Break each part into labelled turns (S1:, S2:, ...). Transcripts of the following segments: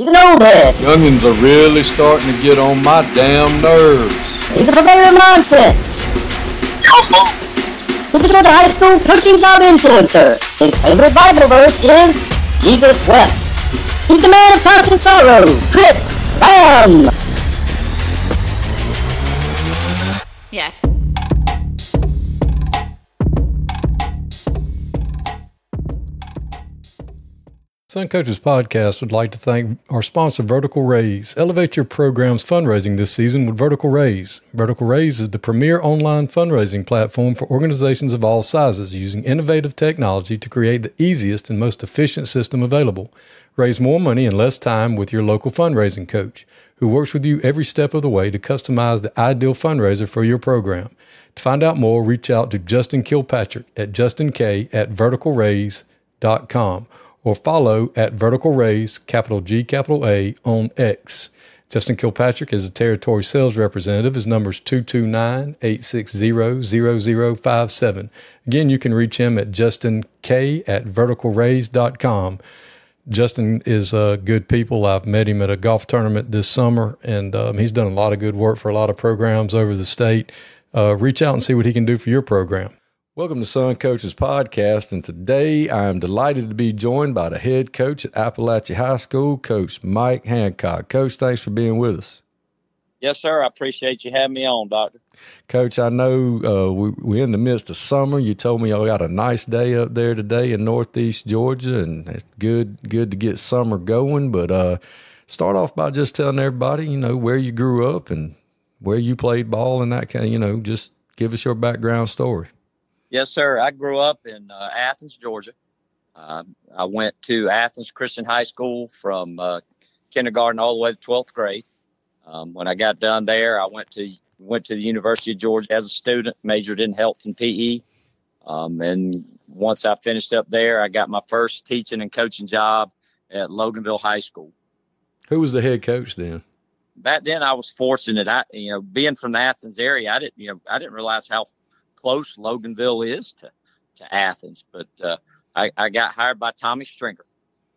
S1: He's an old head.
S2: Youngins are really starting to get on my damn nerves.
S1: He's a purveyor of nonsense. He's a Georgia High School coaching job influencer. His favorite Bible verse is, Jesus wept. He's the man of constant sorrow, Chris Lamb.
S3: Yeah.
S4: Sun Coaches Podcast would like to thank our sponsor, Vertical Raise. Elevate your program's fundraising this season with Vertical Raise. Vertical Raise is the premier online fundraising platform for organizations of all sizes, using innovative technology to create the easiest and most efficient system available. Raise more money in less time with your local fundraising coach, who works with you every step of the way to customize the ideal fundraiser for your program. To find out more, reach out to Justin Kilpatrick at justink@verticalraise.com. or follow at Vertical Raise, capital G, capital A, on X. Justin Kilpatrick is a territory sales representative. His number is 229-860-0057. Again, you can reach him at justink@verticalraise.com. Justin is good people. I've met him at a golf tournament this summer, and he's done a lot of good work for a lot of programs over the state. Reach out and see what he can do for your program. Welcome to Sun Coaches Podcast, and today I am delighted to be joined by the head coach at Apalachee High School, Coach Mike Hancock. Coach, thanks for being with us.
S5: Yes, sir. I appreciate you having me on, Doctor.
S4: Coach, I know we're in the midst of summer. You told me y'all got a nice day up there today in Northeast Georgia, and it's good to get summer going. But start off by just telling everybody, where you grew up and where you played ball and that kind of, just give us your background story.
S5: Yes, sir. I grew up in Athens, Georgia. I went to Athens Christian High School from kindergarten all the way to 12th grade. When I got done there, I went to the University of Georgia as a student, majored in health and PE. And once I finished up there, I got my first teaching and coaching job at Loganville High School.
S4: Who was the head coach then?
S5: Back then, I was fortunate. Being from the Athens area, I didn't realize how close Loganville is to Athens, but I got hired by Tommy Stringer,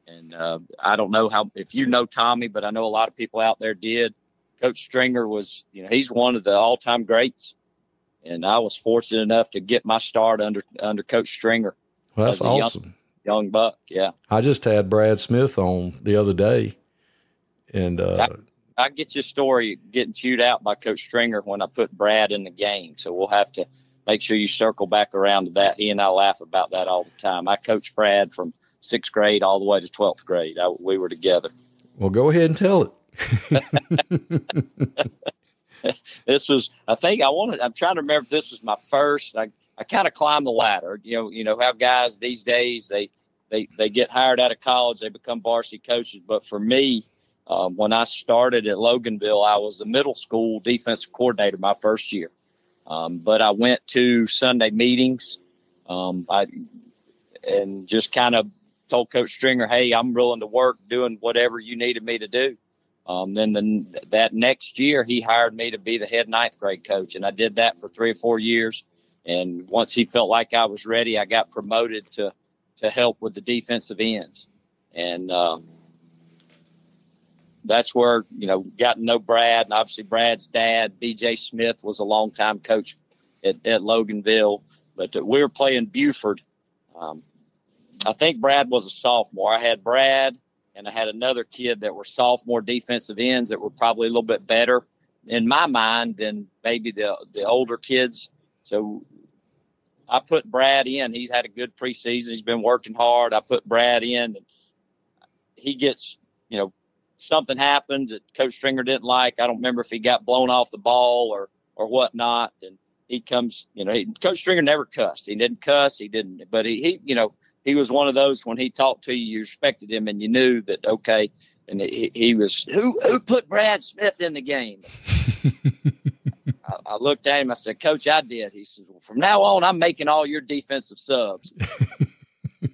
S5: and I don't know if you know Tommy, but I know a lot of people out there did. Coach Stringer was, he's one of the all-time greats, and I was fortunate enough to get my start under Coach Stringer.
S4: Well, that's awesome.
S5: Young buck, yeah.
S4: I just had Brad Smith on the other day, and
S5: I get your story getting chewed out by Coach Stringer when I put Brad in the game, so we'll have to make sure you circle back around to that. He and I laugh about that all the time. I coached Brad from 6th grade all the way to 12th grade. We were together.
S4: Well, go ahead and tell it.
S5: This was, I'm trying to remember if this was my first. I kind of climbed the ladder. You know how guys these days, they get hired out of college, they become varsity coaches. But for me, when I started at Loganville, I was the middle school defensive coordinator my first year. But I went to Sunday meetings, and just kind of told Coach Stringer, hey, I'm willing to work doing whatever you needed me to do. Then that next year, he hired me to be the head 9th grade coach, and I did that for 3 or 4 years. And once he felt like I was ready, I got promoted to help with the defensive ends. And that's where, got to know Brad, and obviously Brad's dad, B.J. Smith, was a longtime coach at Loganville. But we were playing Buford. I think Brad was a sophomore. I had Brad, and I had another kid that were sophomore defensive ends that were probably a little bit better in my mind than maybe the older kids. So I put Brad in. He's had a good preseason. He's been working hard. I put Brad in, and he gets, something happens that Coach Stringer didn't like. I don't remember if he got blown off the ball or whatnot. And he comes, Coach Stringer never cussed. He didn't cuss. He didn't, but he he was one of those when he talked to you, you respected him and you knew that, okay. And he was, who put Brad Smith in the game? I looked at him. I said, Coach, I did. He says, well, from now on, I'm making all your defensive subs.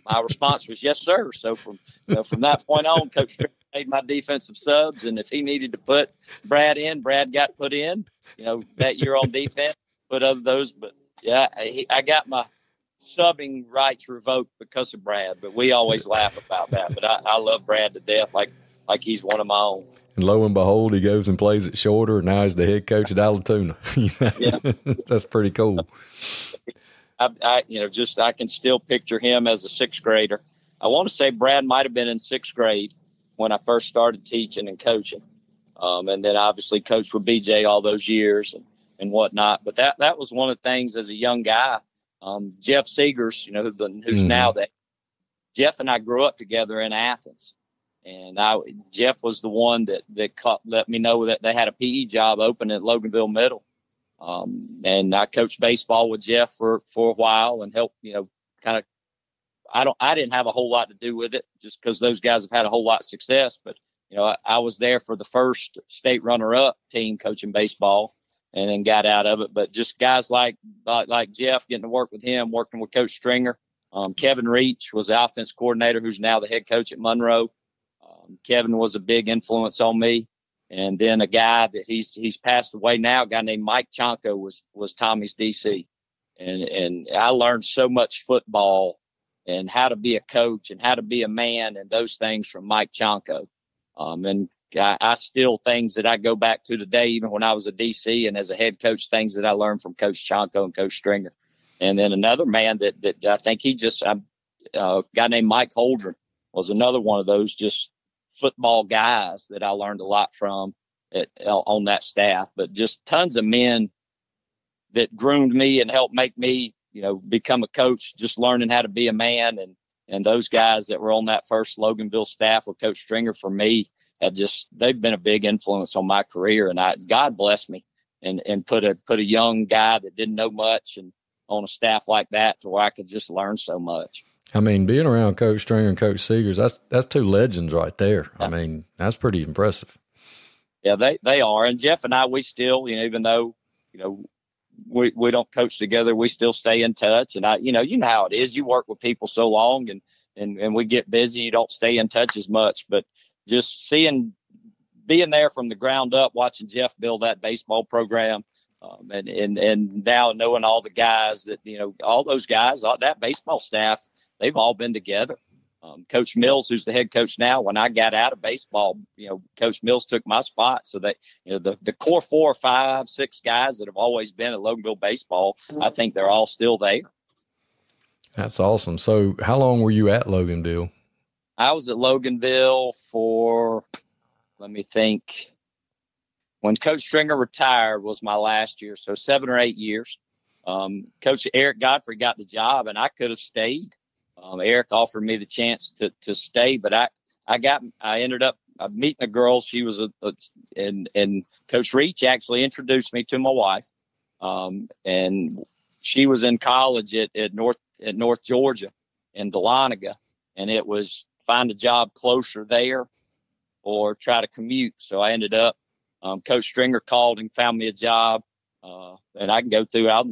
S5: My response was, yes, sir. So from that point on, Coach Stringer made my defensive subs. And if he needed to put Brad in, Brad got put in, that year on defense, put other those. But yeah, I got my subbing rights revoked because of Brad, but we always laugh about that. But I love Brad to death. Like like he's one of my own.
S4: And lo and behold, he goes and plays at Shorter, and now he's the head coach at Allatoona.
S5: Yeah.
S4: That's pretty cool.
S5: I can still picture him as a sixth grader. I want to say Brad might have been in sixth grade when I first started teaching and coaching. And then obviously coached with BJ all those years and whatnot. But that was one of the things as a young guy. Jeff Seegers, who's now that. Jeff and I grew up together in Athens. And Jeff was the one that let me know that they had a PE job open at Loganville Middle. And I coached baseball with Jeff for a while and helped, kind of, I didn't have a whole lot to do with it just because those guys have had a whole lot of success. But, I was there for the first state runner-up team coaching baseball and then got out of it. But just guys like Jeff, getting to work with him, working with Coach Stringer. Kevin Reach was the offense coordinator who's now the head coach at Monroe. Kevin was a big influence on me. And then a guy that he's passed away now, a guy named Mike Chanko was Tommy's DC. And I learned so much football and how to be a coach and how to be a man and those things from Mike Chanko. And I still things that I go back to today, even when I was a DC and as a head coach, things that I learned from Coach Chanko and Coach Stringer. And then another man that I think a guy named Mike Holdren was another one of those just football guys that I learned a lot from on that staff. But just tons of men that groomed me and helped make me, become a coach, just learning how to be a man. And those guys that were on that first Loganville staff with Coach Stringer for me they've been a big influence on my career. And God bless me and put a young guy that didn't know much and on a staff like that to where I could just learn so much. I
S4: mean, being around Coach Stringer and Coach Seegers, that's two legends right there. Yeah. I mean, that's pretty impressive.
S5: Yeah, they are. And Jeff and I, we still, even though, we don't coach together, we still stay in touch. And you know how it is. You work with people so long and we get busy. You don't stay in touch as much, but just being there from the ground up, watching Jeff build that baseball program. And now knowing all the guys that, all those guys, that baseball staff, they've all been together. Coach Mills, who's the head coach now, when I got out of baseball, Coach Mills took my spot. So that, the core 4 or 5, 6 guys that have always been at Loganville baseball, I think they're all still there.
S4: That's awesome. So how long were you at Loganville?
S5: I was at Loganville for, let me think, when Coach Stringer retired was my last year. So 7 or 8 years. Coach Eric Godfrey got the job and I could have stayed. Eric offered me the chance to stay, but I ended up meeting a girl. She was and Coach Reach actually introduced me to my wife. And she was in college at North Georgia in Dahlonega, and it was find a job closer there or try to commute. So I ended up, Coach Stringer called and found me a job. And I can go through, I'll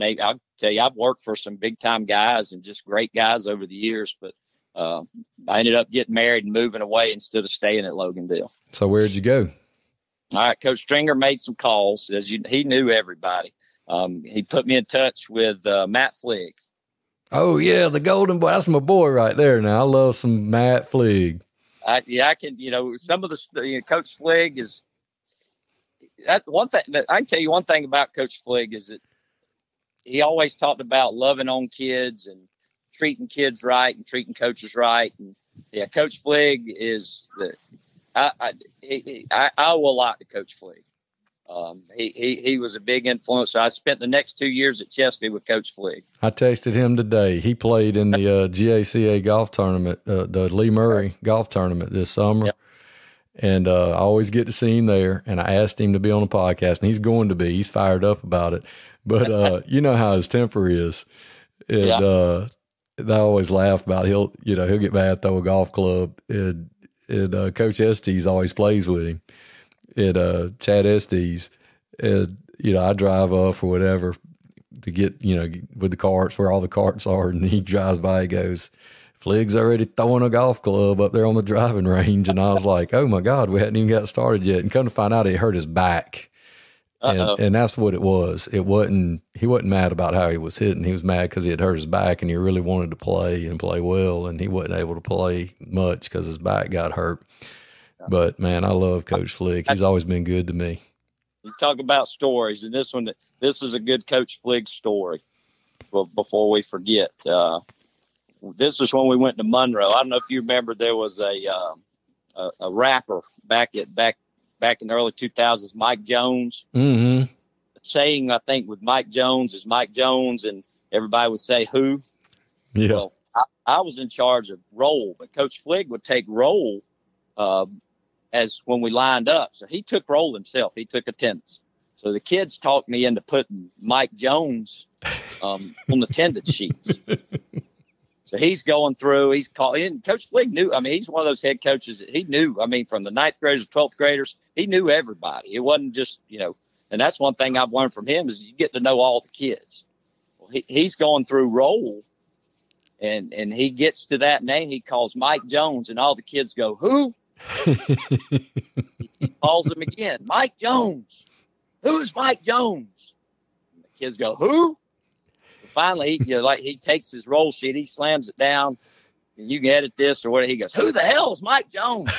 S5: tell you, I've worked for some big time guys and just great guys over the years, but I ended up getting married and moving away instead of staying at Loganville.
S4: So where'd you go?
S5: All right. Coach Stringer made some calls he knew everybody. He put me in touch with Matt Fligg. Oh yeah. The golden boy. That's my boy right there. Now I love some Matt Fligg. I can, some of the, Coach Fligg is, that's one thing that I can tell you. One thing about Coach Fligg is that he always talked about loving on kids and treating kids right and treating coaches right. And yeah, Coach Fligg is I owe a lot to Coach Fligg. He was a big influence. So I spent the next 2 years at Chestatee with Coach Fligg. I texted him today. He played in the GACA golf tournament, the Lee Murray golf tournament this summer. Yep. And I always get to see him there. And I asked him to be on the podcast, and he's going to be. He's fired up about it. But you know how his temper is. And I always laugh about it. He'll get mad, throw a golf club. And Coach Estes always plays with him. And Chad Estes. And, I drive up or whatever to get, with the carts, where all the carts are. And he drives by, he goes, Fligg's already throwing a golf club up there on the driving range. And I was like, oh my God, we hadn't even got started yet. And come to find out, it hurt his back. And that's what it was. He wasn't mad about how he was hitting. He was mad because he had hurt his back and he really wanted to play and play well. And he wasn't able to play much because his back got hurt.
S4: But man, I love Coach Flick. He's always been good to me.
S5: You talk about stories, and this is a good Coach Flick story. Before we forget, this is when we went to Monroe. I don't know if you remember, there was a rapper back in the early 2000s, Mike Jones.
S4: Mm-hmm.
S5: The saying, I think, with Mike Jones is Mike Jones, and everybody would say who.
S4: Yeah.
S5: Well, I was in charge of roll, but Coach Flick would take roll as when we lined up. So he took roll himself. He took attendance. So the kids talked me into putting Mike Jones on the attendance sheets. So he's going through, he's calling. Coach Flick knew, I mean, he's one of those head coaches that he knew. I mean, from the 9th graders, 12th graders, he knew everybody. It wasn't just, and that's one thing I've learned from him is you get to know all the kids. Well, he's going through roll, and he gets to that name. He calls Mike Jones, and all the kids go, who? He calls him again, Mike Jones. Who's Mike Jones? And the kids go, who? So finally, he takes his roll sheet, he slams it down, and you can edit this or whatever. He goes, who the hell is Mike Jones?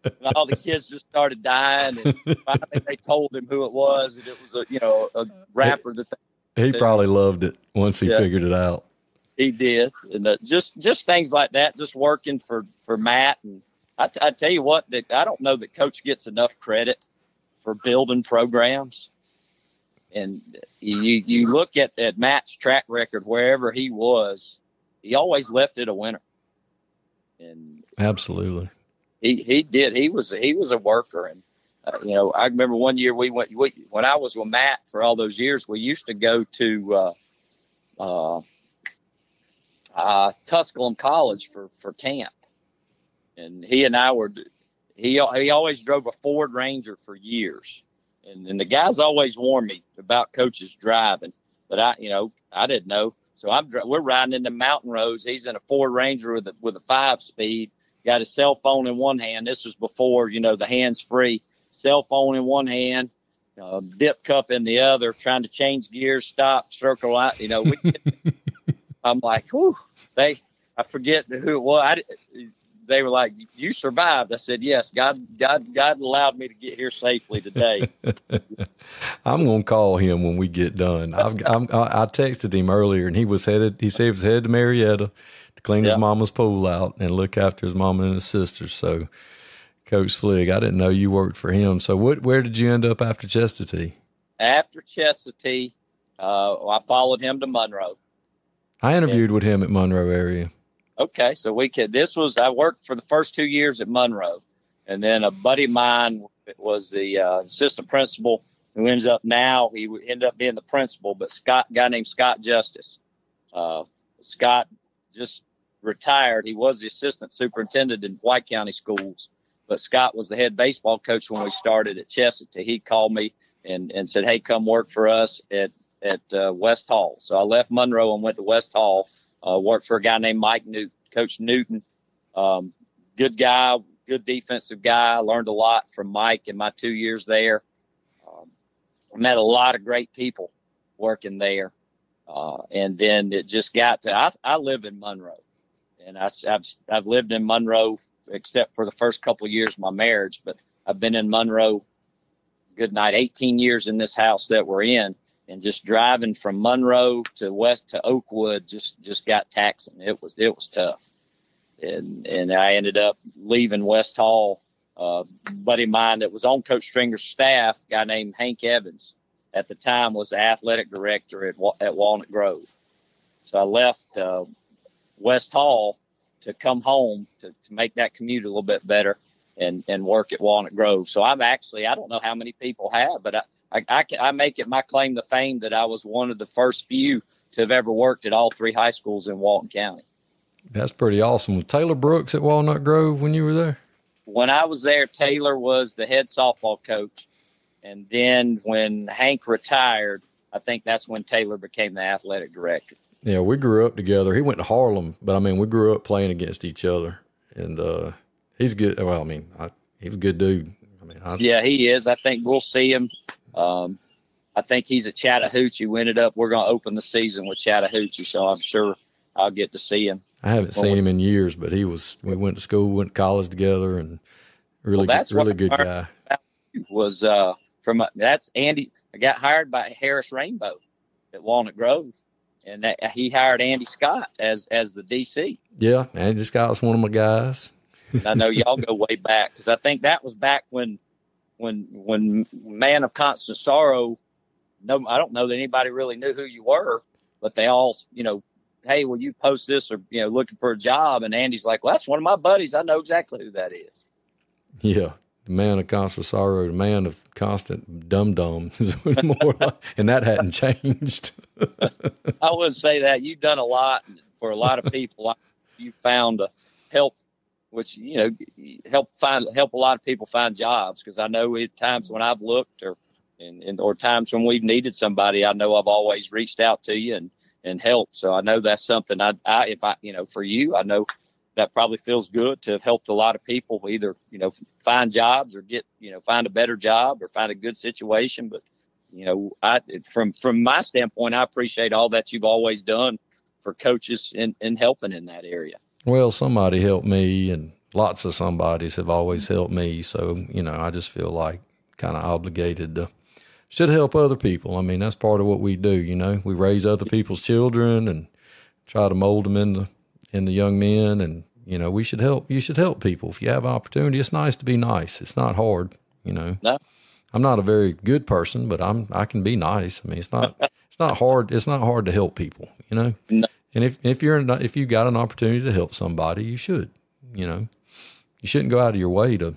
S5: And all the kids just started dying, and finally they told him who it was, and it was a rapper that
S4: he probably loved it once he figured it out.
S5: He did, and just things like that, just working for Matt. And I tell you what, that I don't know that Coach gets enough credit for building programs. And you look at Matt's track record wherever he was, he always left it a winner. And
S4: absolutely,
S5: he did. He was a worker, and I remember one year when I was with Matt for all those years, we used to go to Tusculum College for camp, and he and I were. He always drove a Ford Ranger for years, and the guys always warned me about Coach's driving, but I didn't know. So we're riding in the mountain roads. He's in a Ford Ranger with a 5-speed. Got his cell phone in one hand. This was before the hands-free. Cell phone in one hand, dip cup in the other, trying to change gears, stop, circle out. I'm like, whew. I forget who it was. They were like, "You survived." I said, "Yes, God allowed me to get here safely today."
S4: I'm gonna call him when we get done. I texted him earlier, and he said he was headed to Marietta to clean his mama's pool out and look after his mama and his sisters. So, Coach Flick, I didn't know you worked for him. So, where did you end up after Chestatee?
S5: After Chestatee, I followed him to Monroe.
S4: I interviewed with him at Monroe Area.
S5: Okay, so I worked for the first 2 years at Monroe, and then a buddy of mine was the assistant principal who he ended up being the principal, but a guy named Scott Justice. Scott just retired. He was the assistant superintendent in White County schools, but Scott was the head baseball coach when we started at Chestatee. He called me and said, "Hey, come work for us at West Hall." So I left Monroe and went to West Hall, worked for a guy named Mike Newton, Coach Newton. Good guy, good defensive guy. I learned a lot from Mike in my 2 years there. I met a lot of great people working there. And then it just got to, I live in Monroe, and I've lived in Monroe except for the first couple of years of my marriage, but I've been in Monroe, 18 years in this house that we're in. And just driving from Monroe to west to Oakwood just got taxing. It was tough. And I ended up leaving West Hall. A buddy of mine that was on Coach Stringer's staff, a guy named Hank Evans, at the time was the athletic director at Walnut Grove. So I left West Hall to come home to make that commute a little bit better and work at Walnut Grove. So I don't know how many people have, but I make it my claim to fame that I was one of the first few to have ever worked at all 3 high schools in Walton County.
S4: That's pretty awesome. Was Taylor Brooks at Walnut Grove when you were there?
S5: When I was there, Taylor was the head softball coach. And then when Hank retired, I think that's when Taylor became the athletic director.
S4: Yeah, we grew up together. He went to Harlem, but, we grew up playing against each other. And he's good. Well, he's a good dude.
S5: Yeah, he is. I think we'll see him. I think he's at Chattahoochee. We're going to open the season with Chattahoochee, so I'm sure I'll get to see him.
S4: I haven't seen him in years, but we went to school, went to college together, and really good guy.
S5: Was that's Andy. I got hired by Harris Rainbow at Walnut Grove, and he hired Andy Scott as the DC.
S4: Yeah, Andy Scott's one of my guys.
S5: I know y'all go way back, because I think that was back when Man of Constant Sorrow. No, I don't know that anybody really knew who you were, but they all, hey, will you post this, or looking for a job? And Andy's like, well, that's one of my buddies. I know exactly who that is.
S4: Yeah. The man of constant sorrow, the man of constant dum-dum is more like, and that hadn't changed.
S5: I would say that you've done a lot for a lot of people. You found help, which, help a lot of people find jobs. Because I know at times when I've looked or times when we've needed somebody, I know I've always reached out to you and helped. So I know that's something for you, I know that probably feels good to have helped a lot of people either, find jobs or get, find a better job or find a good situation. But, from my standpoint, I appreciate all that you've always done for coaches and helping in that area.
S4: Well, somebody helped me, and lots of somebodies have always helped me. So, I just feel like kind of obligated should help other people. I mean, that's part of what we do. We raise other people's children and try to mold them into young men, and you should help people if you have an opportunity. It's nice to be nice. It's not hard. No. I'm not a very good person, but I can be nice. I mean, it's not hard. It's not hard to help people. No. And if you got an opportunity to help somebody, you should. You shouldn't go out of your way to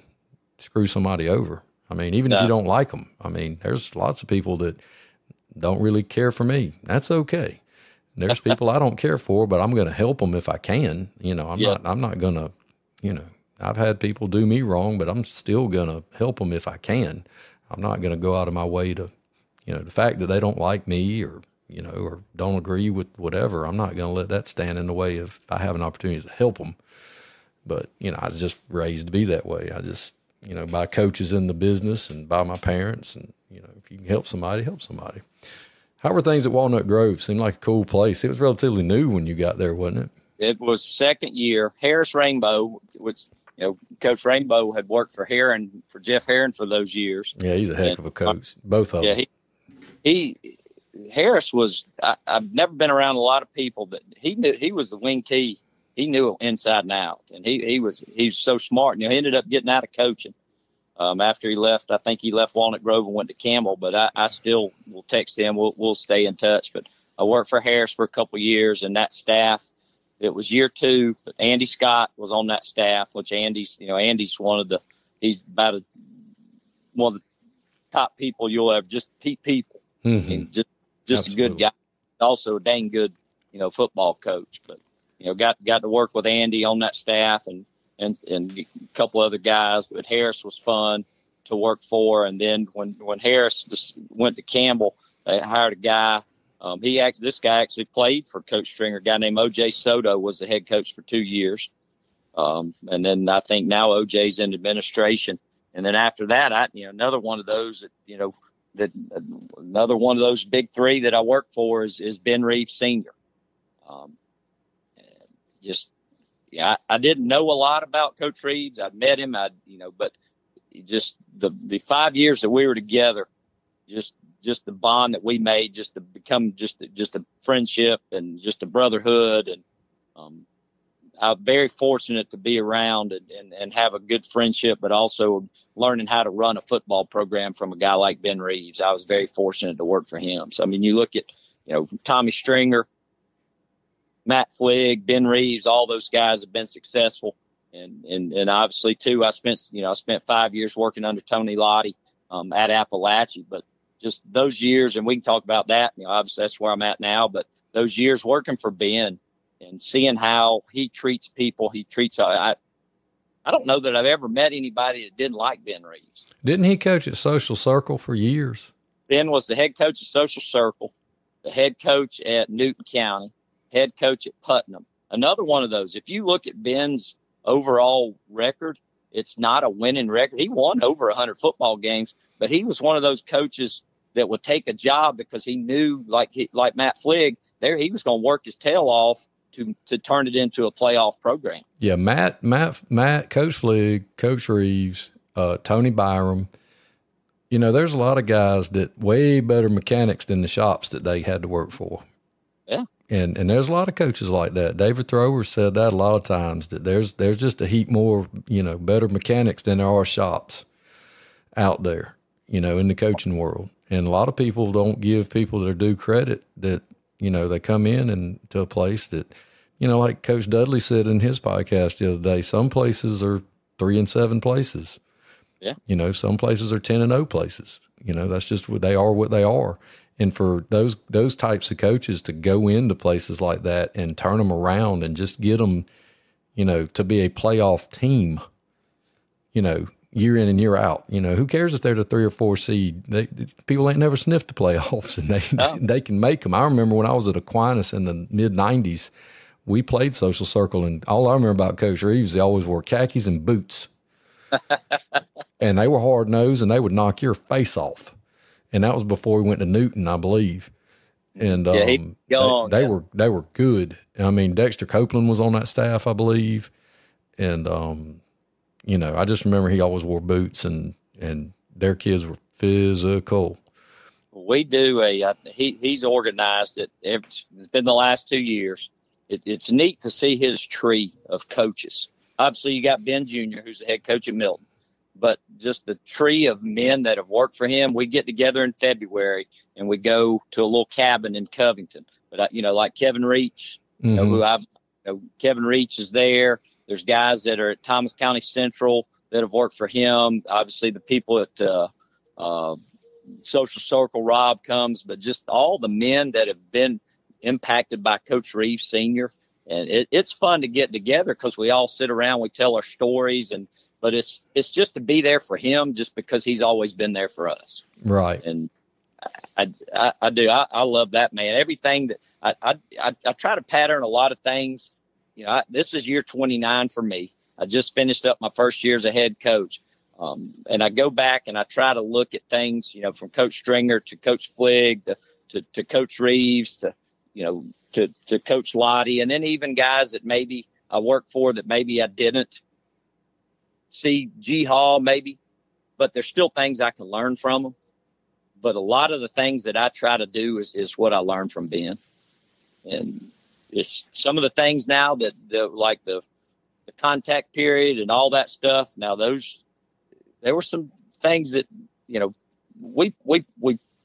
S4: screw somebody over. I mean, even if you don't like them. I mean, there's lots of people that don't really care for me. That's okay. There's people I don't care for, but I'm going to help them if I can. I'm not going to, I've had people do me wrong, but I'm still going to help them if I can. I'm not going to go out of my way to, the fact that they don't like me or don't agree with whatever, I'm not going to let that stand in the way of if I have an opportunity to help them. But, I was just raised to be that way. I just, by coaches in the business and by my parents, and, if you can help somebody, help somebody. How were things at Walnut Grove? Seemed like a cool place. It was relatively new when you got there, wasn't it?
S5: It was second year. Harris Rainbow, which, Coach Rainbow had worked for Jeff Herron for those years.
S4: Yeah, he's a heck of a coach. Both of them.
S5: Yeah, Harris was, I've never been around a lot of people that he knew. He was the wing T. He knew it inside and out. And he's so smart. He ended up getting out of coaching. After he left, I think he left Walnut Grove and went to Campbell, but I still will text him. We'll stay in touch. But I worked for Harris for a couple of years, and that staff, it was year 2. Andy Scott was on that staff, which Andy's he's about one of the top people you'll ever, just people.
S4: Mm-hmm.
S5: And just a good guy. Also a dang good, football coach. But, got to work with Andy on that staff and a couple other guys, but Harris was fun to work for. And then when Harris just went to Campbell, they hired a guy. This guy actually played for Coach Stringer. A guy named O.J. Soto was the head coach for 2 years. And then I think now O.J.'s in administration. And then after that, another one of those another one of those big 3 that I work for is Ben Reeves Sr. I didn't know a lot about Coach Reeves. I'd met him, but just the 5 years that we were together, just the bond that we made, just to become just a friendship and just a brotherhood. And I'm very fortunate to be around and have a good friendship, but also learning how to run a football program from a guy like Ben Reeves. I was very fortunate to work for him. So, I mean, you look at, Tommy Stringer, Matt Fligg, Ben Reeves, all those guys have been successful. And obviously too, I spent 5 years working under Tony Lottie at Apalachee, but just those years, and we can talk about that, obviously that's where I'm at now, but those years working for Ben and seeing how he treats people, I don't know that I've ever met anybody that didn't like Ben Reeves.
S4: Didn't he coach at Social Circle for years?
S5: Ben was the head coach of Social Circle, the head coach at Newton County, head coach at Putnam. Another one of those. If you look at Ben's overall record, it's not a winning record. He won over 100 football games, but he was one of those coaches that would take a job because he knew, like Matt Fligg, he was going to work his tail off to turn it into a playoff program.
S4: Yeah, Matt, Coach Fligg, Coach Reeves, Tony Byram. You know, there's a lot of guys that way better mechanics than the shops that they had to work for.
S5: Yeah.
S4: And there's a lot of coaches like that. David Thrower said that a lot of times, that there's just a heap more, you know, better mechanics than there are shops out there, you know, in the coaching world. And a lot of people don't give people their due credit that, you know, they come in and to a place that, you know, like Coach Dudley said in his podcast the other day, some places are 3-7 places.
S5: Yeah.
S4: You know, some places are 10-0 places. You know, that's just what they are. And for those types of coaches to go into places like that and turn them around and just get them, you know, to be a playoff team, you know, year in and year out. You know, who cares if they're the 3 or 4 seed? People ain't never sniffed the playoffs, and they can make them. I remember when I was at Aquinas in the mid-'90s, we played social circle, and all I remember about Coach Reeves, they always wore khakis and boots. And they were hard-nosed, and they would knock your face off. And that was before we went to Newton, I believe. And they were good. I mean, Dexter Copeland was on that staff, I believe. And you know, I just remember he always wore boots, and their kids were physical.
S5: We do he's organized it. It's been the last 2 years. It's neat to see his tree of coaches. Obviously, you got Ben Jr., who's the head coach at Milton, but just the tree of men that have worked for him. We get together in February and we go to a little cabin in Covington. But you know, like Kevin Reach, Kevin Reach is there. There's guys that are at Thomas County Central that have worked for him. Obviously, the people at Social Circle, Rob comes, but just all the men that have been impacted by Coach Reeves Sr. And it's fun to get together because we all sit around, we tell our stories, but it's just to be there for him just because he's always been there for us.
S4: Right.
S5: And I do. I love that, man. Everything that I try to pattern a lot of things. You know, this is year 29 for me. I just finished up my first year as a head coach. And I go back and I try to look at things, you know, from Coach Stringer to Coach Fligg to Coach Reeves to, you know, to Coach Lottie, and then even guys that maybe I worked for that maybe I didn't see, G Hall maybe, but there's still things I can learn from them. But a lot of the things that I try to do is what I learned from Ben. And it's some of the things now that like the contact period and all that stuff. Now there were some things that, you know, we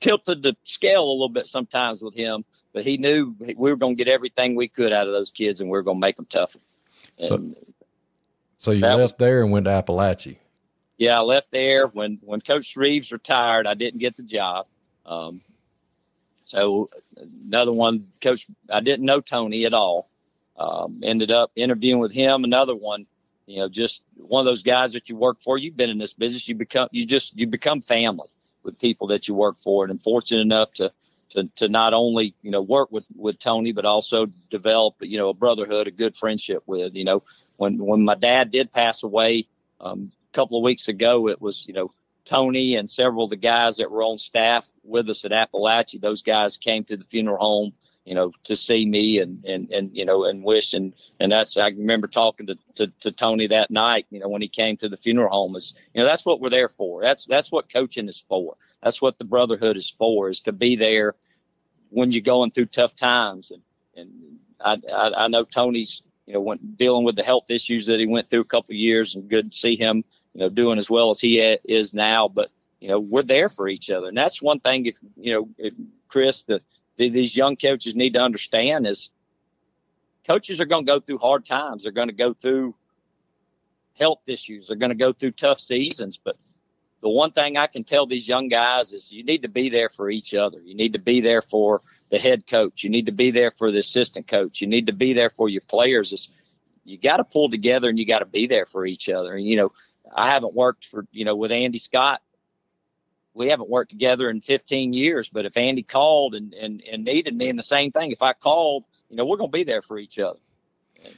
S5: tilted the scale a little bit sometimes with him, but he knew we were going to get everything we could out of those kids and we were going to make them tougher.
S4: So you left there and went to Apalachee.
S5: Yeah, I left there when Coach Reeves retired. I didn't get the job. So another one, I didn't know Tony at all. Ended up interviewing with him. Another one, you know, just one of those guys that you work for. You've been in this business. You become family with people that you work for, and I'm fortunate enough to not only, you know, work with Tony, but also develop, you know, a brotherhood, a good friendship with, you know, when my dad did pass away a couple of weeks ago, it was, you know, Tony and several of the guys that were on staff with us at Apalachee. Those guys came to the funeral home, you know, to see me and you know, and wish. And that's, I remember talking to Tony that night, you know, when he came to the funeral home, is, you know, that's what we're there for. That's what coaching is for. That's what the brotherhood is for, is to be there when you're going through tough times. And I know Tony's, you know, dealing with the health issues that he went through a couple of years, and good to see him, you know, doing as well as he is now. But, you know, we're there for each other. And that's one thing, if, you know, Chris, these young coaches need to understand is coaches are going to go through hard times. They're going to go through health issues. They're going to go through tough seasons. But the one thing I can tell these young guys is you need to be there for each other. You need to be there for the head coach. You need to be there for the assistant coach. You need to be there for your players. You got to pull together and you got to be there for each other. And, you know, I haven't worked with Andy Scott. We haven't worked together in 15 years, but if Andy called and needed me, and the same thing, if I called, you know, we're going to be there for each other.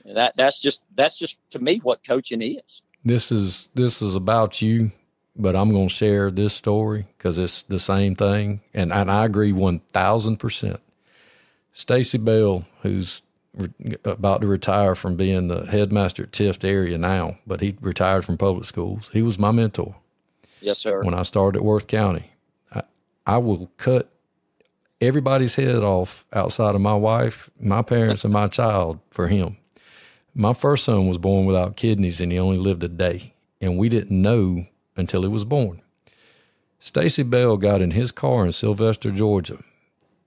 S5: And that's just to me what coaching is. This is
S4: about you, but I'm going to share this story because it's the same thing. And I agree 1,000%. Stacy Bell, who's about to retire from being the headmaster at Tift area now, but he retired from public schools. He was my mentor.
S5: Yes, sir.
S4: When I started at Worth County, I will cut everybody's head off outside of my wife, my parents, and my child for him. My first son was born without kidneys, and he only lived a day, and we didn't know until he was born. Stacy Bell got in his car in Sylvester, Georgia,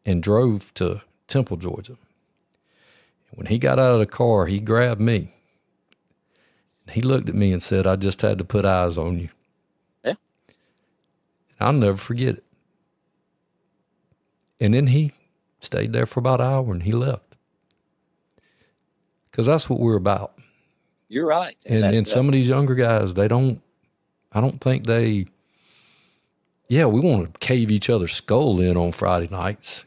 S4: and drove to Temple, Georgia. When he got out of the car, he grabbed me. He looked at me and said, "I just had to put eyes on you."
S5: Yeah.
S4: I'll never forget it. And then he stayed there for about an hour and he left. Because that's what we're about.
S5: You're right.
S4: And some of these younger guys, I don't think we want to cave each other's skull in on Friday nights.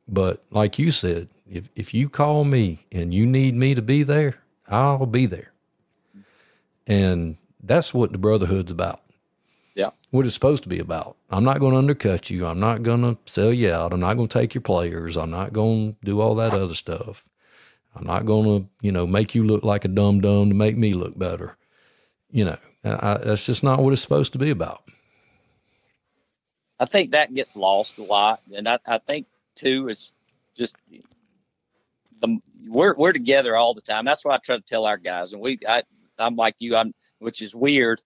S4: But like you said, if you call me and you need me to be there, I'll be there. And that's what the brotherhood's about.
S5: Yeah.
S4: What it's supposed to be about. I'm not going to undercut you. I'm not going to sell you out. I'm not going to take your players. I'm not going to do all that other stuff. I'm not going to, make you look like a dum-dum to make me look better. That's just not what it's supposed to be about.
S5: I think that gets lost a lot. And I think, too, is just we're together all the time. That's what I try to tell our guys. And I'm like you, which is weird.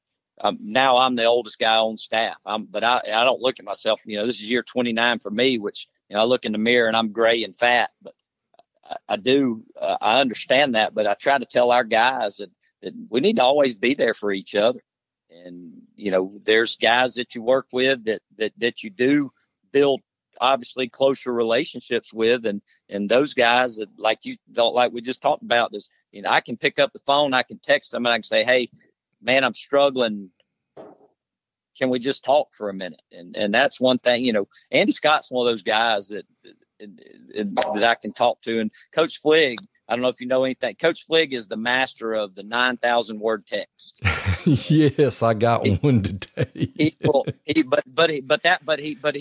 S5: Now I'm the oldest guy on staff. But I don't look at myself. This is year 29 for me, which I look in the mirror and I'm gray and fat. But I understand that. But I try to tell our guys that we need to always be there for each other. And there's guys that you work with that you do build obviously closer relationships with, and those guys that like we just talked about is I can pick up the phone, I can text them, and I can say, "Hey, man, I'm struggling. Can we just talk for a minute?" And that's one thing. Andy Scott's one of those guys that I can talk to. And Coach Fligg, I don't know if you know anything. Coach Fligg is the master of the 9,000 word text.
S4: Yes, I got one today.
S5: He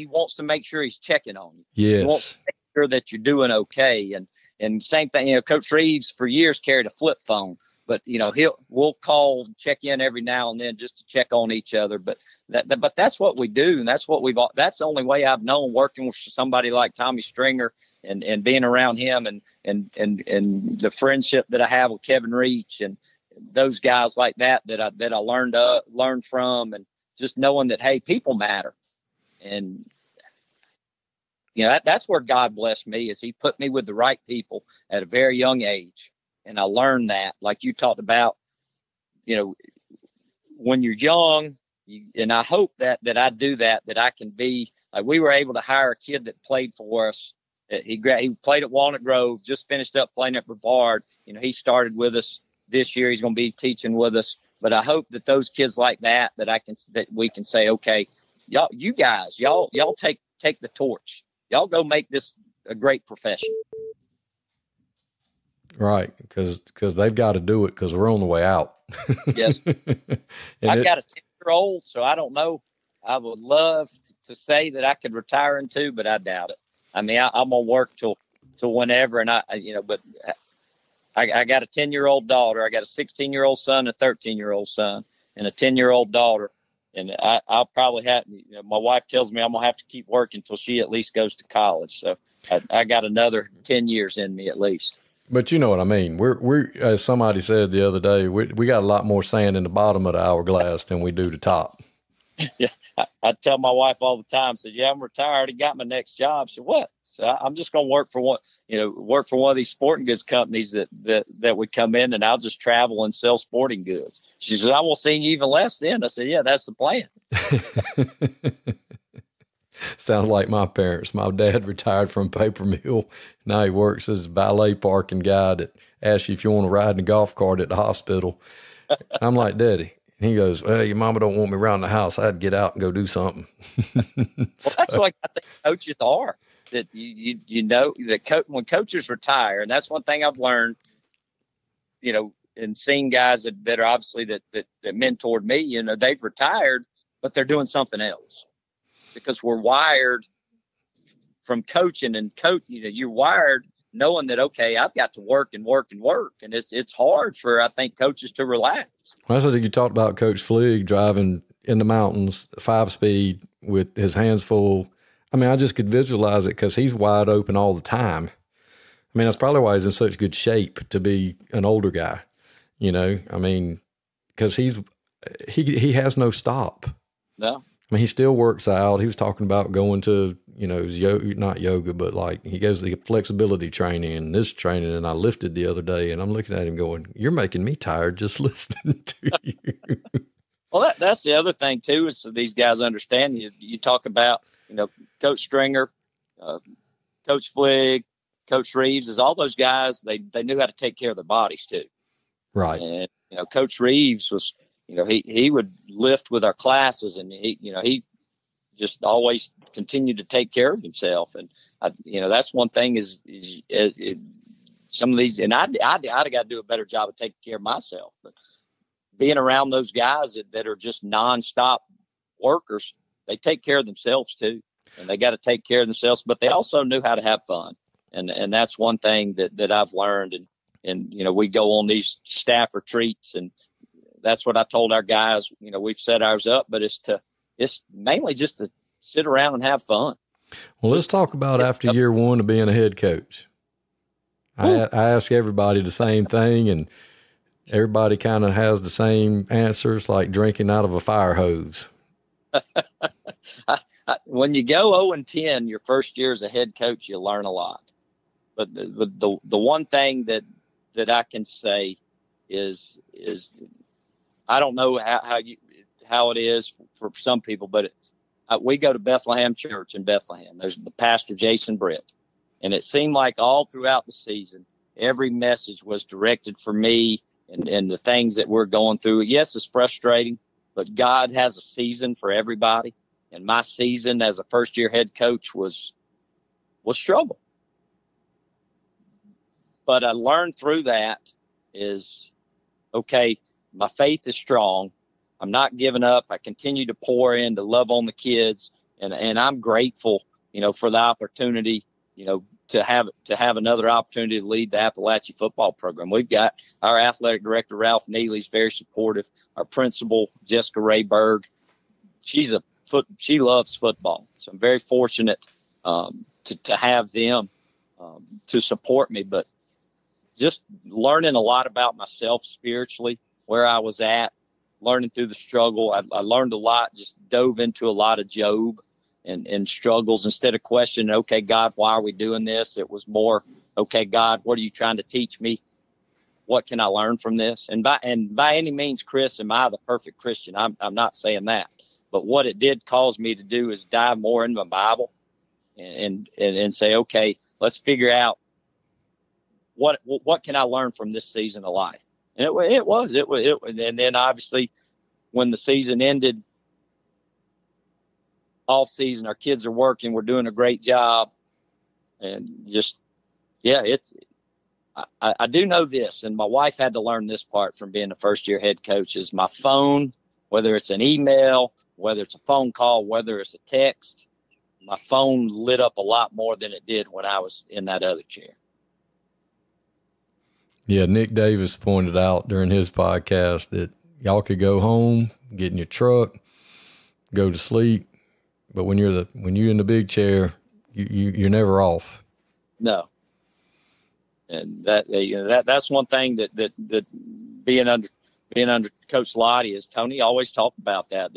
S5: wants to make sure he's checking on you.
S4: Yes.
S5: He wants to make sure that you're doing okay. And same thing, Coach Reeves for years carried a flip phone, but we'll call, check in every now and then just to check on each other. But that's what we do. And that's the only way I've known working with somebody like Tommy Stringer and being around him and the friendship that I have with Kevin Reach and those guys like that I learned from, and just knowing that, hey, people matter. And, that's where God blessed me, is he put me with the right people at a very young age. And I learned that, like you talked about, when you're young, and I hope that I do that I can be like, we were able to hire a kid that played for us. He played at Walnut Grove, just finished up playing at Brevard. He started with us this year. He's going to be teaching with us. But I hope that those kids like that we can say, okay, you guys, take the torch. Y'all go make this a great profession.
S4: Right, because they've got to do it because we're on the way out.
S5: Yes. I've got a 10-year-old, so I don't know. I would love to say that I could retire in 2, but I doubt it. I mean, I'm going to work till whenever, and but I got a 10-year-old daughter. I got a 16-year-old son, a 13-year-old son, and a 10-year-old daughter. And I'll probably have, my wife tells me I'm going to have to keep working until she at least goes to college. So I got another 10 years in me at least.
S4: But you know what I mean? We're as somebody said the other day, we got a lot more sand in the bottom of the hourglass than we do the top.
S5: Yeah, I tell my wife all the time, said, "Yeah, I'm retired. I already got my next job." She said, "What?" So I'm just going to work for one of these sporting goods companies that would come in, and I'll just travel and sell sporting goods. She said, "I will see you even less then." I said, "Yeah, that's the plan."
S4: Sounds like my parents. My dad retired from a paper mill. Now he works as a valet parking guy that asks you if you want to ride in a golf cart at the hospital. I'm like, "Daddy." And he goes, "Well, your mama don't want me around the house. I had to get out and go do something."
S5: Well, that's like I think coaches are. That that when coaches retire, and that's one thing I've learned, and seeing guys that are obviously that mentored me, they've retired, but they're doing something else. Because we're wired from coaching, and you're wired knowing that, okay, I've got to work and work and work. And it's hard for, I think, coaches to relax.
S4: Well, that's what you talked about Coach Fligg driving in the mountains, 5-speed with his hands full. I mean, I just could visualize it because he's wide open all the time. I mean, that's probably why he's in such good shape to be an older guy, you know? I mean, because he has no stop.
S5: No.
S4: I mean, he still works out. He was talking about going to, you know, not yoga, but like he goes to flexibility training and this training. And I lifted the other day and I'm looking at him going, you're making me tired just listening to you.
S5: Well, that's the other thing too, is so these guys understand. You talk about, you know, Coach Stringer, Coach Fligg, Coach Reeves, is all those guys, they knew how to take care of their bodies too.
S4: Right.
S5: And, you know, Coach Reeves was, you know, he would lift with our classes, and he just always continued to take care of himself. And you know, that's one thing is some of these, and I got to do a better job of taking care of myself. But being around those guys that are just nonstop workers, they take care of themselves too, and they got to take care of themselves. But they also knew how to have fun, and that's one thing that I've learned. And you know, we go on these staff retreats, and that's what I told our guys. You know, we've set ours up, but it's mainly just to sit around and have fun.
S4: Well, let's talk about after year one of being a head coach. I ask everybody the same thing, and everybody kind of has the same answers, like drinking out of a fire hose.
S5: When you go 0-10, your first year as a head coach, you learn a lot. But the one thing that I can say is I don't know how it is for some people, but we go to Bethlehem Church in Bethlehem. There's the pastor, Jason Britt. And it seemed like all throughout the season, every message was directed for me and the things that we're going through. Yes, it's frustrating, but God has a season for everybody. And my season as a first-year head coach was struggle. But I learned through that is, okay, my faith is strong. I'm not giving up. I continue to pour in to love on the kids. And I'm grateful, you know, for the opportunity, you know, to have another opportunity to lead the Apalachee football program. We've got our athletic director, Ralph Neely's very supportive. Our principal, Jessica Rayberg, she loves football. So I'm very fortunate to have them to support me. But just learning a lot about myself spiritually, where I was at, learning through the struggle. I learned a lot, just dove into a lot of Job and struggles instead of questioning, okay, God, why are we doing this? It was more, okay, God, what are you trying to teach me? What can I learn from this? And by any means, Chris, am I the perfect Christian? I'm not saying that. But what it did cause me to do is dive more into my Bible and say, okay, let's figure out what can I learn from this season of life? And it was. And then obviously when the season ended, off season, our kids are working. We're doing a great job. And just, yeah, I do know this. And my wife had to learn this part from being a first year head coach is my phone, whether it's an email, whether it's a phone call, whether it's a text, my phone lit up a lot more than it did when I was in that other chair.
S4: Yeah, Nick Davis pointed out during his podcast that y'all could go home, get in your truck, go to sleep, but when you're in the big chair, you're never off. No,
S5: and that's one thing that being under Coach Lottie is Tony always talked about that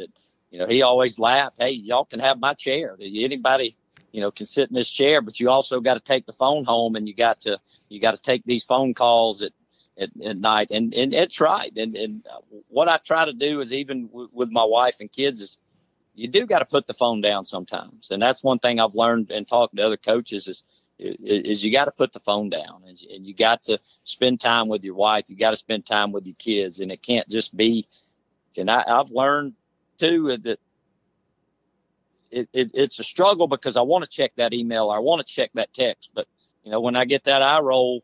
S5: he always laughed. Hey, y'all can have my chair. Anybody can sit in this chair, but you also got to take the phone home, and you got to take these phone calls at night. And it's right. And what I try to do is, even with my wife and kids, is you do got to put the phone down sometimes. And that's one thing I've learned in talking to other coaches is you got to put the phone down, and you got to spend time with your wife. You got to spend time with your kids, and it can't just be. And I've learned too that it's a struggle because I want to check that email or I want to check that text. But, when I get that eye roll,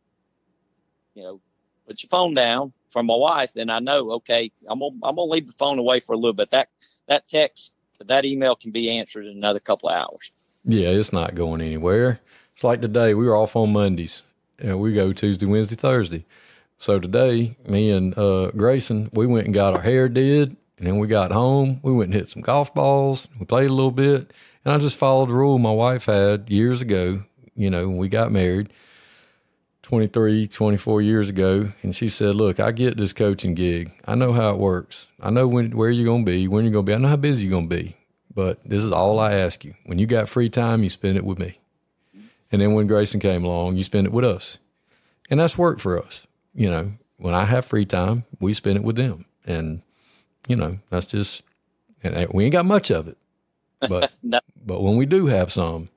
S5: put your phone down from my wife, then I know, okay, I'm going to leave the phone away for a little bit. That text, that email can be answered in another couple of hours.
S4: Yeah, it's not going anywhere. It's like today, we were off on Mondays and we go Tuesday, Wednesday, Thursday. So today, me and Grayson, we went and got our hair did, and then we got home. We went and hit some golf balls. We played a little bit, and I just followed the rule my wife had years ago, when we got married 23, 24 years ago. And she said, look, I get this coaching gig. I know how it works. I know where you're going to be, when you're going to be. I know how busy you're going to be. But this is all I ask you. When you got free time, you spend it with me. And then when Grayson came along, you spend it with us. And that's worked for us. When I have free time, we spend it with them. And, that's just, and we ain't got much of it. But
S5: No.
S4: But when we do have some,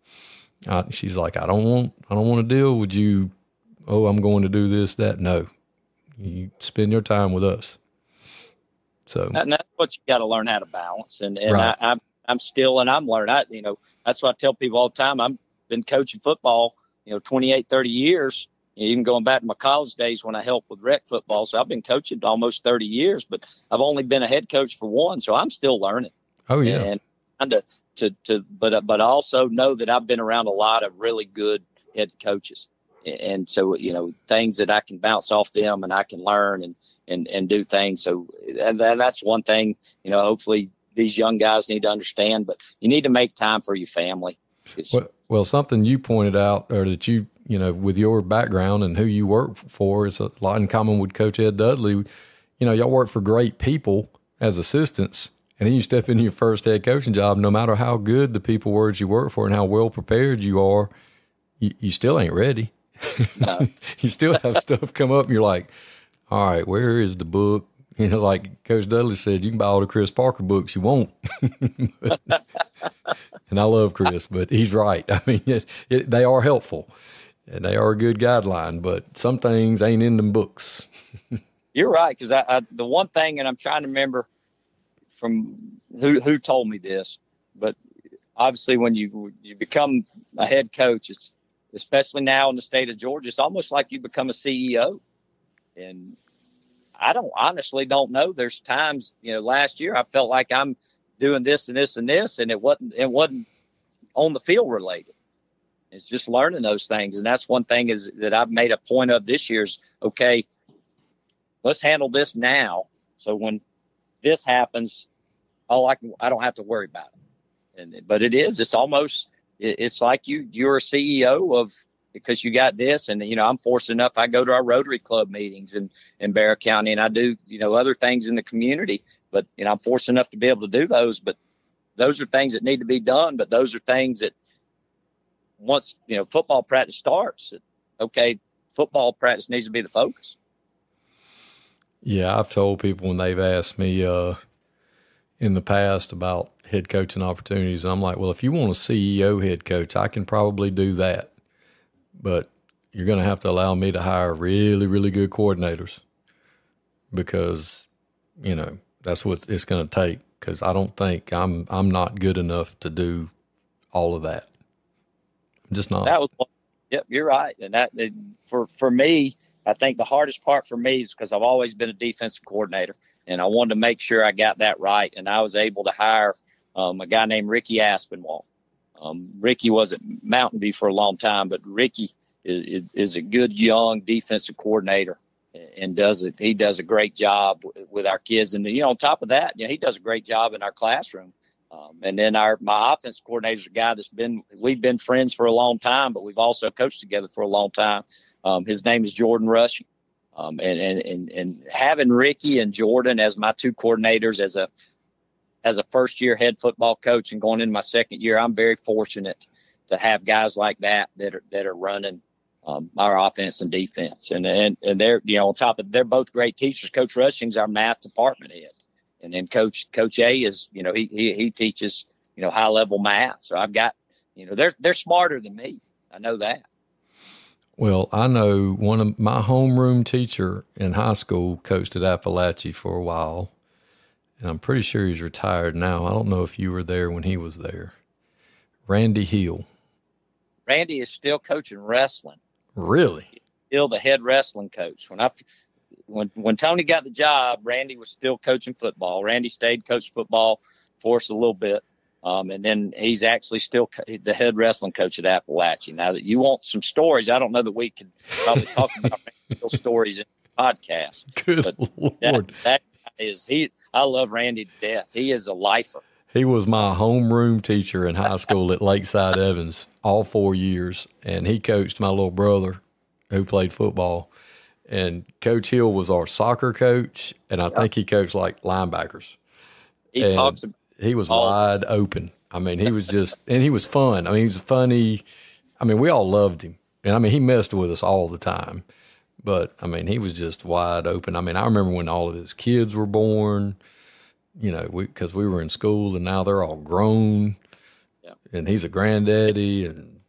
S4: she's like, I don't want to deal with you. Oh, I'm going to do this, that. No, you spend your time with us. So
S5: and that's what you got to learn how to balance. And
S4: right.
S5: I'm still, and I'm learning. That's what I tell people all the time. I've been coaching football, 28, 30 years, even going back to my college days when I helped with rec football. So I've been coaching almost 30 years, but I've only been a head coach for one. So I'm still learning.
S4: Oh yeah.
S5: And but I also know that I've been around a lot of really good head coaches. And so, things that I can bounce off them and I can learn and do things. So, and that's one thing, hopefully these young guys need to understand, but you need to make time for your family.
S4: Well, something you pointed out, or that with your background and who you work for, is a lot in common with Coach Ed Dudley. Y'all work for great people as assistants, and then you step into your first head coaching job. No matter how good the people were that you work for and how well prepared you are, you still ain't ready.
S5: No.
S4: You still have stuff come up and you're like, all right, where is the book? Like Coach Dudley said, you can buy all the Chris Parker books you want. And I love Chris, but he's right. I mean, they are helpful and they are a good guideline, but some things ain't in them books.
S5: You're right. Cause the one thing, and I'm trying to remember from who told me this, but obviously when you become a head coach, it's, especially now in the state of Georgia, it's almost like you become a CEO. And I honestly don't know. There's times, last year I felt like I'm doing this and this and this, and it wasn't on the field related. It's just learning those things. And that's one thing is that I've made a point of this year's, okay, let's handle this now. So when this happens, I don't have to worry about it. But it's almost, it's like you're a CEO of, because you got this, and I'm fortunate enough. I go to our Rotary Club meetings in Bear County, and I do other things in the community. But I'm fortunate enough to be able to do those. But those are things that need to be done. But those are things that once football practice starts, okay, football practice needs to be the focus.
S4: Yeah, I've told people when they've asked me in the past about head coaching opportunities, I'm like, well, if you want a CEO head coach, I can probably do that. But you're going to have to allow me to hire really, really good coordinators because, that's what it's going to take, because I don't think I'm not good enough to do all of that. I'm just not.
S5: Yep, you're right. And that for me, I think the hardest part for me is because I've always been a defensive coordinator, and I wanted to make sure I got that right. And I was able to hire a guy named Ricky Aspinwall. Ricky was at Mountain View for a long time, but Ricky is a good young defensive coordinator and he does a great job with our kids. And, on top of that, he does a great job in our classroom. And then my offense coordinator is a guy we've been friends for a long time, but we've also coached together for a long time. His name is Jordan Rushing. And having Ricky and Jordan as my two coordinators as a first-year head football coach and going into my second year, I'm very fortunate to have guys like that are running our offense and defense. And they're, on top of, they're both great teachers. Coach Rushing's our math department head. And then Coach A is, he teaches, high-level math. So I've got, they're smarter than me. I know that.
S4: Well, I know one of my homeroom teacher in high school coached at Apalachee for a while. And I'm pretty sure he's retired now. I don't know if you were there when he was there. Randy Hill.
S5: Randy is still coaching wrestling.
S4: Really?
S5: He's still the head wrestling coach. When Tony got the job, Randy was still coaching football. Randy stayed coaching football for us a little bit. And then he's actually still the head wrestling coach at Apalachee. Now that you want some stories, I don't know that we could probably talk about real stories in the podcast.
S4: Good
S5: but
S4: Lord.
S5: That is I love Randy to death. He is a lifer.
S4: He was my homeroom teacher in high school at Lakeside Evans all 4 years, and he coached my little brother who played football. And Coach Hill was our soccer coach, and I think he coached like linebackers. He was wide open. I mean, he was just, and he was fun. I mean, he was funny. I mean, we all loved him. And I mean, he messed with us all the time. But I mean, he was just wide open. I mean, I remember when all of his kids were born, you know, because we were in school and now they're all grown. Yeah. And he's a granddaddy. And,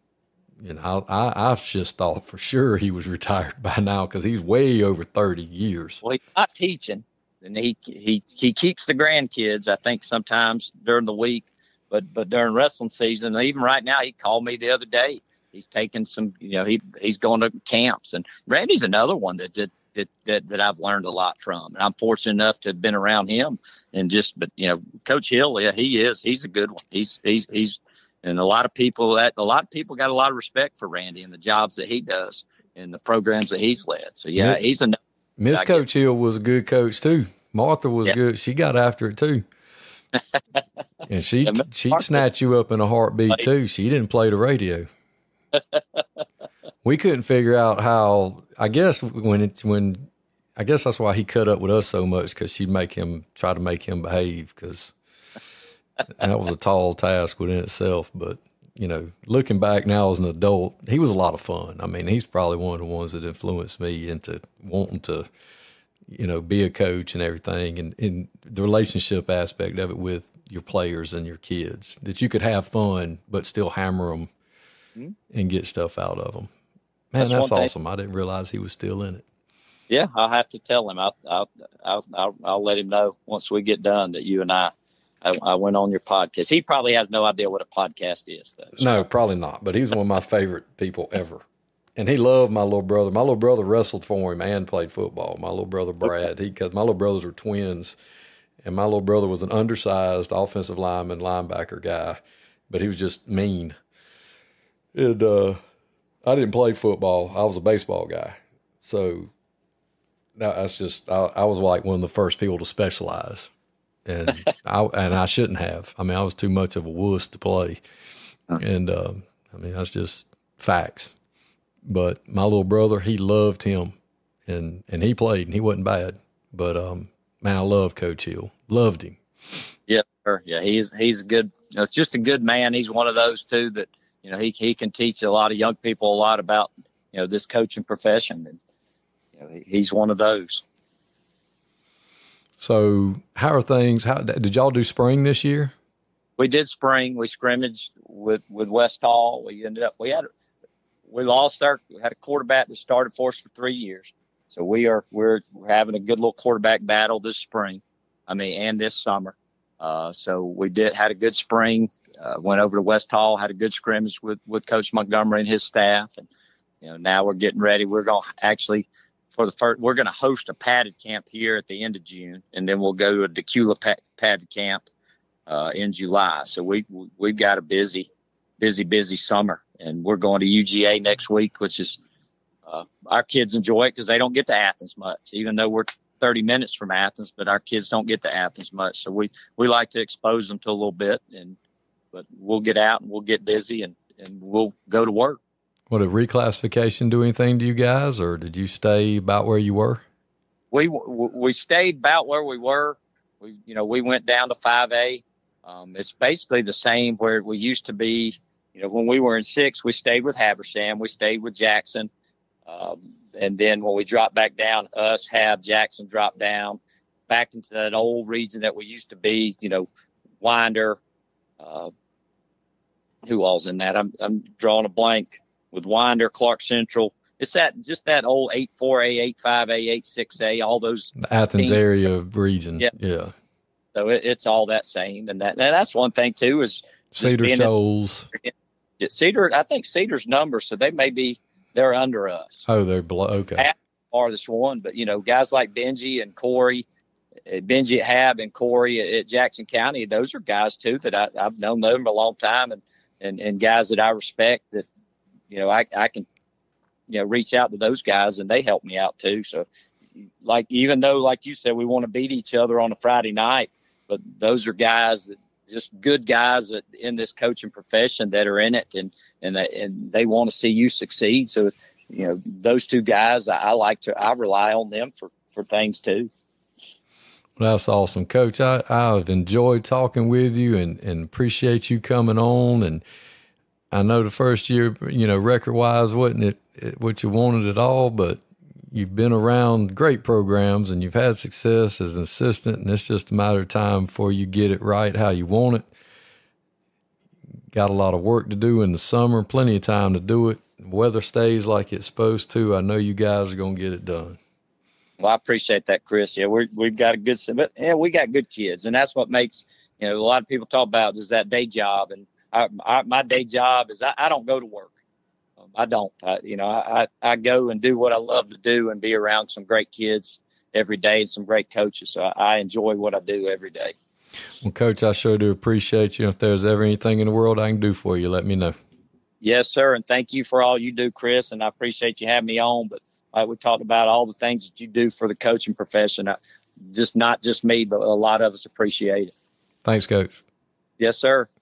S4: you know, I just thought for sure he was retired by now because he's way over 30 years.
S5: Well, he's not teaching. And he keeps the grandkids, I think, sometimes during the week, but during wrestling season, even right now, he called me the other day. He's taking some, you know, he's going to camps, and Randy's another one that I've learned a lot from. And I'm fortunate enough to have been around him, but you know, Coach Hill, yeah, he's a good one. He's and a lot of people got a lot of respect for Randy and the jobs that he does and the programs that he's led. So yeah, he's a.
S4: Miss Coach Hill was a good coach too. Martha was good. She got after it too. And she'd snatch you up in a heartbeat too. She didn't play the radio. We couldn't figure out how, I guess I guess that's why he cut up with us so much, because she'd try to make him behave, because that was a tall task within itself. But, you know, looking back now as an adult, he was a lot of fun. I mean, he's probably one of the ones that influenced me into wanting to, you know, be a coach and everything, and the relationship aspect of it with your players and your kids, that you could have fun but still hammer them and get stuff out of them. Man, that's awesome. I didn't realize he was still in it.
S5: Yeah, I'll have to tell him. I'll let him know once we get done that you and I went on your podcast. He probably has no idea what a podcast is, though. So.
S4: No, probably not. But he's one of my favorite people ever. And he loved my little brother. My little brother wrestled for him and played football. My little brother, Brad, because my little brothers were twins. And my little brother was an undersized offensive linebacker guy. But he was just mean. And I didn't play football. I was a baseball guy. So that's just, I was like one of the first people to specialize. And I shouldn't have. I mean, I was too much of a wuss to play. And I mean, that's just facts. But my little brother, he loved him, and he played, and he wasn't bad. But man, I love Coach Hill. Loved him.
S5: Yeah, sure. Yeah, he's a good. You know, just a good man. He's one of those too that, you know, he can teach a lot of young people a lot about, you know, this coaching profession, and you know, he's one of those.
S4: So how are things? How did y'all do spring this year?
S5: We did spring. We scrimmaged with West Hall. We had a quarterback that started for us for 3 years. So we're having a good little quarterback battle this spring. And this summer. So we had a good spring. Went over to West Hall, had a good scrimmage with Coach Montgomery and his staff. And, you know, now we're getting ready. We're going to actually, we're going to host a padded camp here at the end of June, and then we'll go to a Decula padded camp in July. So we've got a busy summer, and we're going to UGA next week, which is our kids enjoy it because they don't get to Athens much, even though we're 30 minutes from Athens, but our kids don't get to Athens much. So we like to expose them to a little bit, but we'll get out and we'll get busy and we'll go to work.
S4: What, did reclassification do anything to you guys, or did you stay about where you were?
S5: We stayed about where we were. We went down to 5A. It's basically the same where we used to be. You know, when we were in 6, we stayed with Habersham. We stayed with Jackson. And then when we dropped back down, Jackson dropped down back into that old region that we used to be, you know, Winder. Who all's in that? I'm drawing a blank with Winder, Clark Central. It's just that old 8-4A, 8-5A, 8-6A, all those. The
S4: Athens
S5: teams.
S4: area region. Yeah.
S5: So it's all that same. And that's one thing too, is
S4: Cedar Shoals.
S5: I think Cedar's numbers, so they're under us.
S4: Oh, they're below. Okay.
S5: Farthest one, but you know, guys like Benji and Corey, Benji at Hab and Corey at Jackson County, those are guys too that I've known them a long time, and guys that I respect that, I can, reach out to those guys and they help me out too. So like, even though, like you said, we want to beat each other on a Friday night, but those are guys that just good guys that in this coaching profession that are in it and they want to see you succeed. So, those two guys, I rely on them for things too.
S4: That's awesome, Coach. I've enjoyed talking with you and appreciate you coming on. And I know the first year, record-wise, wasn't it what you wanted at all, but you've been around great programs and you've had success as an assistant, and it's just a matter of time before you get it right how you want it. Got a lot of work to do in the summer, plenty of time to do it. Weather stays like it's supposed to. I know you guys are going to get it done.
S5: Well, I appreciate that, Chris. Yeah, we've got a good, but yeah, we got good kids, and that's what makes, a lot of people talk about is that day job. And my day job is I don't go to work. I don't. I go and do what I love to do and be around some great kids every day and some great coaches. So I enjoy what I do every day.
S4: Well, Coach, I sure do appreciate you. If there's ever anything in the world I can do for you, let me know. Yes,
S5: sir, and thank you for all you do, Chris, and I appreciate you having me on. But like we talked about all the things that you do for the coaching profession, not just me, but a lot of us appreciate it.
S4: Thanks, Coach.
S5: Yes, sir.